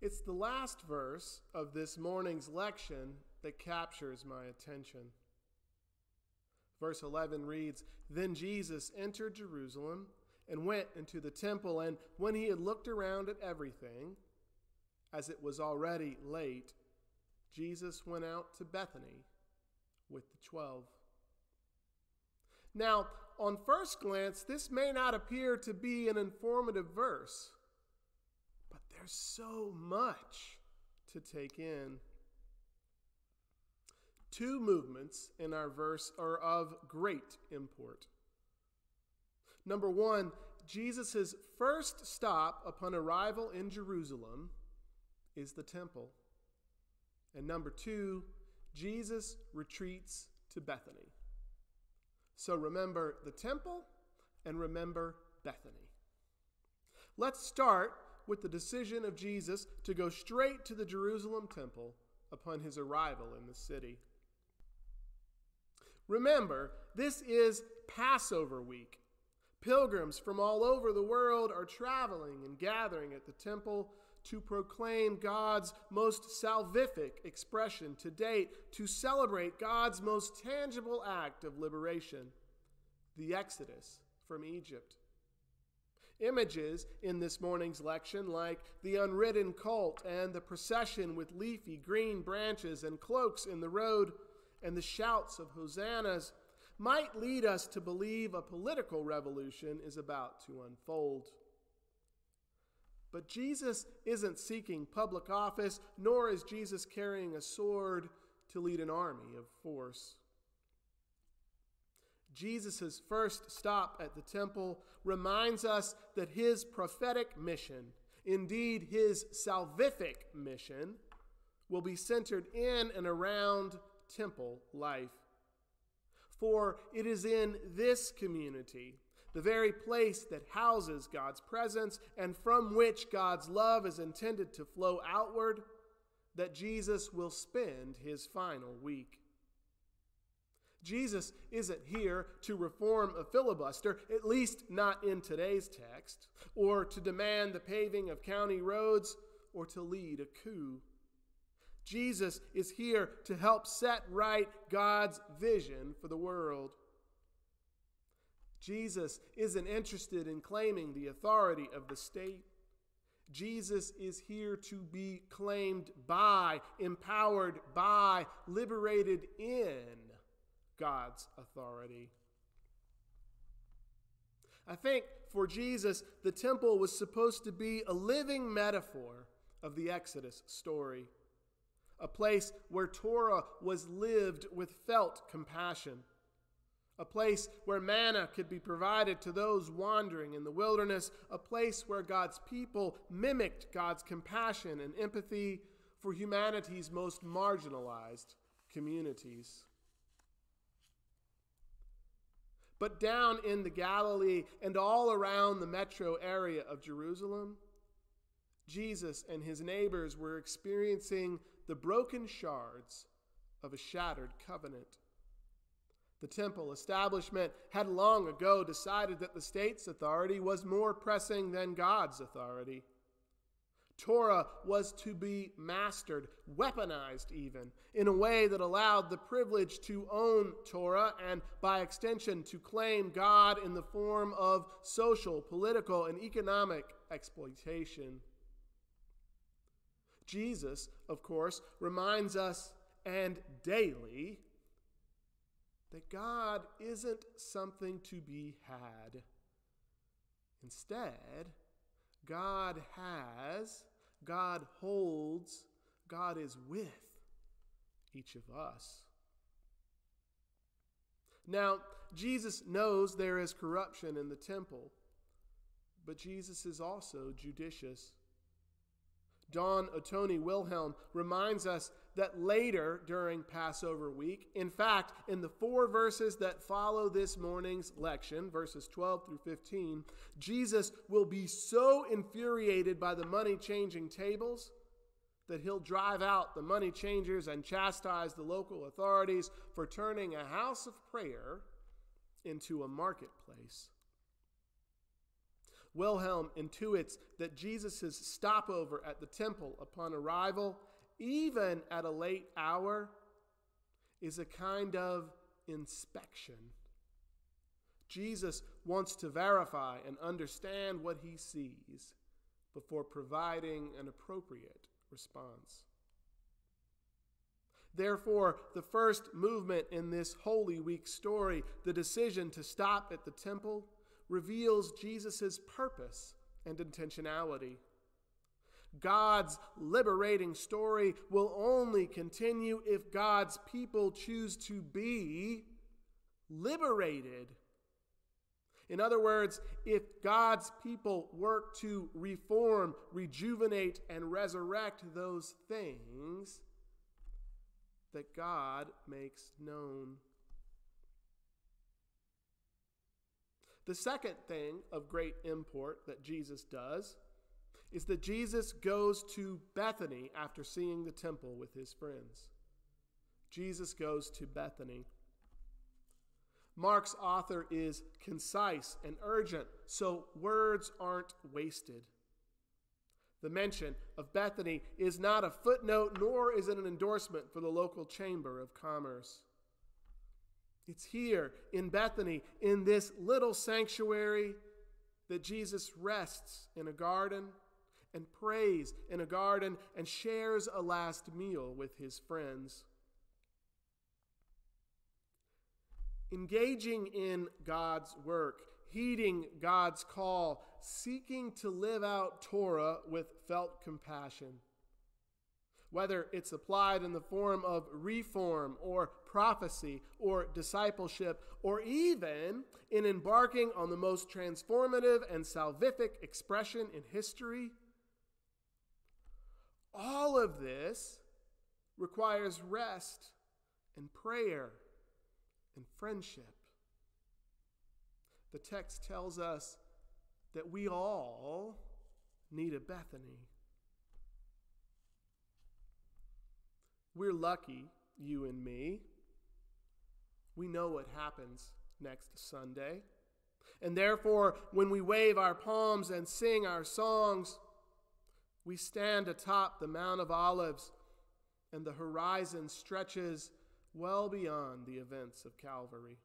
It's the last verse of this morning's lection that captures my attention. Verse 11 reads, "Then Jesus entered Jerusalem and went into the temple, and when he had looked around at everything, as it was already late, Jesus went out to Bethany with the 12. Now, on first glance, this may not appear to be an informative verse, but there's so much to take in. Two movements in our verse are of great import. Number one, Jesus' first stop upon arrival in Jerusalem is the temple. And number two, Jesus retreats to Bethany. So remember the temple and remember Bethany. Let's start with the decision of Jesus to go straight to the Jerusalem temple upon his arrival in the city. Remember, this is Passover week. Pilgrims from all over the world are traveling and gathering at the temple to proclaim God's most salvific expression to date, to celebrate God's most tangible act of liberation, the Exodus from Egypt. Images in this morning's lection, like the unridden colt and the procession with leafy green branches and cloaks in the road and the shouts of hosannas, might lead us to believe a political revolution is about to unfold. But Jesus isn't seeking public office, nor is Jesus carrying a sword to lead an army of force. Jesus' first stop at the temple reminds us that his prophetic mission, indeed his salvific mission, will be centered in and around temple life. For it is in this community, the very place that houses God's presence and from which God's love is intended to flow outward, that Jesus will spend his final week. Jesus isn't here to reform a filibuster, at least not in today's text, or to demand the paving of county roads, or to lead a coup. Jesus is here to help set right God's vision for the world. Jesus isn't interested in claiming the authority of the state. Jesus is here to be claimed by, empowered by, liberated in God's authority. I think for Jesus, the temple was supposed to be a living metaphor of the Exodus story, a place where Torah was lived with felt compassion, a place where manna could be provided to those wandering in the wilderness, a place where God's people mimicked God's compassion and empathy for humanity's most marginalized communities. But down in the Galilee and all around the metro area of Jerusalem, Jesus and his neighbors were experiencing the broken shards of a shattered covenant. The temple establishment had long ago decided that the state's authority was more pressing than God's authority. Torah was to be mastered, weaponized even, in a way that allowed the privilege to own Torah and, by extension, to claim God in the form of social, political, and economic exploitation. Jesus, of course, reminds us, and daily, that God isn't something to be had. Instead, God has, God holds, God is with each of us. Now, Jesus knows there is corruption in the temple, but Jesus is also judicious. Don Otoni Wilhelm reminds us that later during Passover week, in fact, in the 4 verses that follow this morning's lection, verses 12 through 15, Jesus will be so infuriated by the money-changing tables that he'll drive out the money changers and chastise the local authorities for turning a house of prayer into a marketplace. Wilhelm intuits that Jesus' stopover at the temple upon arrival, even at a late hour, is a kind of inspection. Jesus wants to verify and understand what he sees before providing an appropriate response. Therefore, the first movement in this Holy Week story, the decision to stop at the temple, reveals Jesus' purpose and intentionality. God's liberating story will only continue if God's people choose to be liberated. In other words, if God's people work to reform, rejuvenate, and resurrect those things that God makes known. The second thing of great import that Jesus does is that Jesus goes to Bethany after seeing the temple with his friends. Jesus goes to Bethany. Mark's author is concise and urgent, so words aren't wasted. The mention of Bethany is not a footnote, nor is it an endorsement for the local chamber of commerce. It's here in Bethany, in this little sanctuary, that Jesus rests in a garden and prays in a garden and shares a last meal with his friends. Engaging in God's work, heeding God's call, seeking to live out Torah with felt compassion. Whether it's applied in the form of reform or prophecy or discipleship, or even in embarking on the most transformative and salvific expression in history, all of this requires rest and prayer and friendship. The text tells us that we all need a Bethany. We're lucky, you and me. We know what happens next Sunday. And therefore, when we wave our palms and sing our songs, we stand atop the Mount of Olives, and the horizon stretches well beyond the events of Calvary.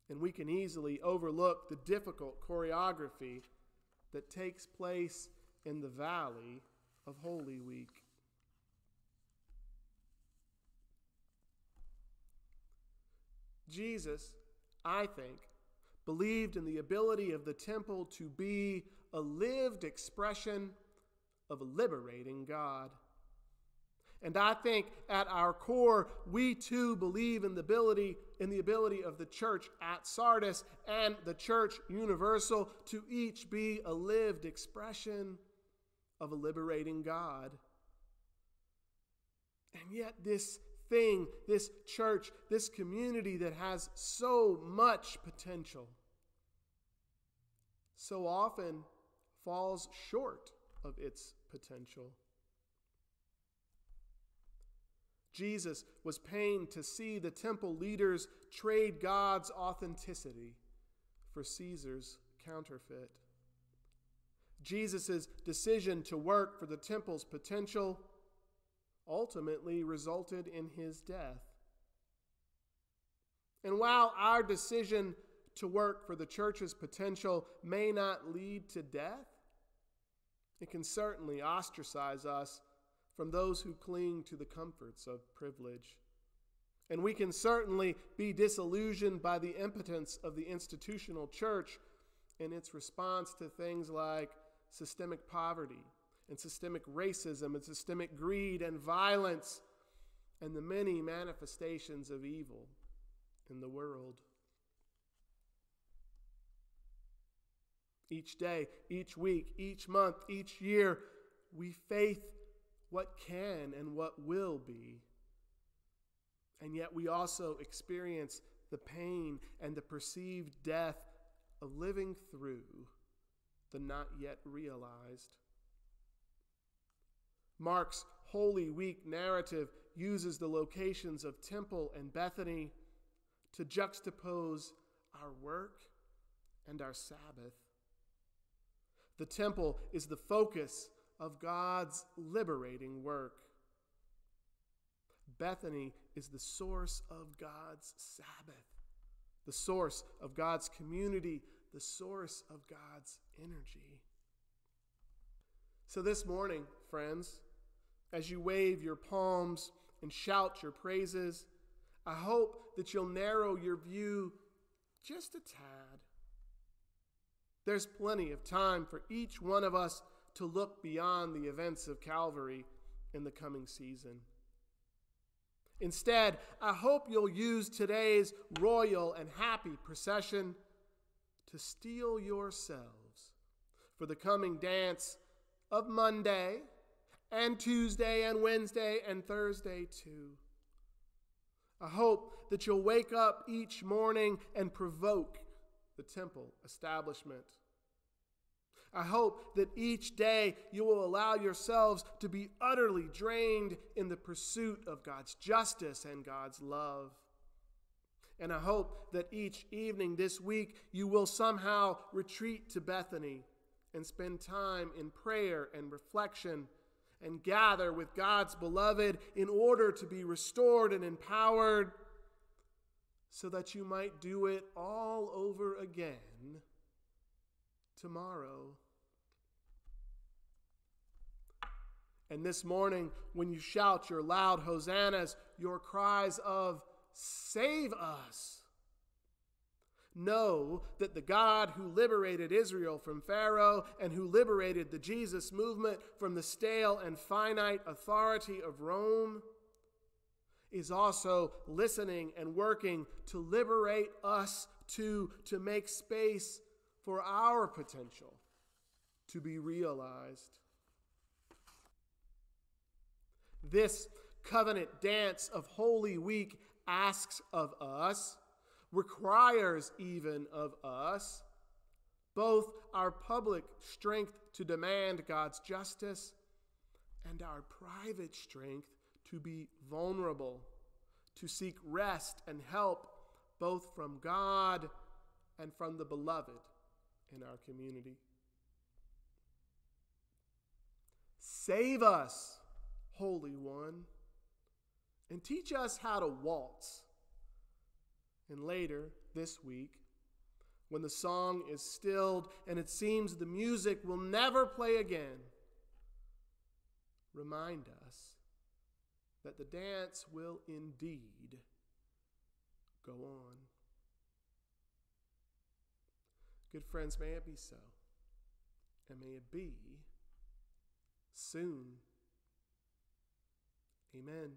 And we can easily overlook the difficult choreography that takes place in the valley of Holy Week. Jesus, I think, believed in the ability of the temple to be a lived expression of a liberating God. And I think at our core, we too believe in the ability of the church at Sardis and the church universal to each be a lived expression of a liberating God. And yet this thing, this church, this community that has so much potential, so often falls short of its potential. Jesus was pained to see the temple leaders trade God's authenticity for Caesar's counterfeit. Jesus' decision to work for the temple's potential ultimately resulted in his death. And while our decision to work for the church's potential may not lead to death, it can certainly ostracize us from those who cling to the comforts of privilege. And we can certainly be disillusioned by the impotence of the institutional church in its response to things like systemic poverty and systemic racism and systemic greed and violence and the many manifestations of evil in the world. Each day, each week, each month, each year, we faith what can and what will be. And yet we also experience the pain and the perceived death of living through the not yet realized. Mark's Holy Week narrative uses the locations of Temple and Bethany to juxtapose our work and our Sabbath. The temple is the focus of God's liberating work. Bethany is the source of God's Sabbath, the source of God's community, the source of God's energy. So this morning, friends, as you wave your palms and shout your praises, I hope that you'll narrow your view just a tad. There's plenty of time for each one of us to look beyond the events of Calvary in the coming season. Instead, I hope you'll use today's royal and happy procession to steel yourselves for the coming dance of Monday and Tuesday and Wednesday and Thursday too. I hope that you'll wake up each morning and provoke the temple establishment. I hope that each day you will allow yourselves to be utterly drained in the pursuit of God's justice and God's love. And I hope that each evening this week you will somehow retreat to Bethany and spend time in prayer and reflection and gather with God's beloved in order to be restored and empowered so that you might do it all over again tomorrow. And this morning, when you shout your loud hosannas, your cries of "Save us," know that the God who liberated Israel from Pharaoh and who liberated the Jesus movement from the stale and finite authority of Rome is also listening and working to liberate us to make space for our potential to be realized. This covenant dance of Holy Week asks of us, requires even of us, both our public strength to demand God's justice and our private strength to be vulnerable, to seek rest and help both from God and from the beloved in our community. Save us, Holy One, and teach us how to waltz. And later this week, when the song is stilled and it seems the music will never play again, remind us that the dance will indeed go on. Good friends, may it be so, and may it be soon. Amen.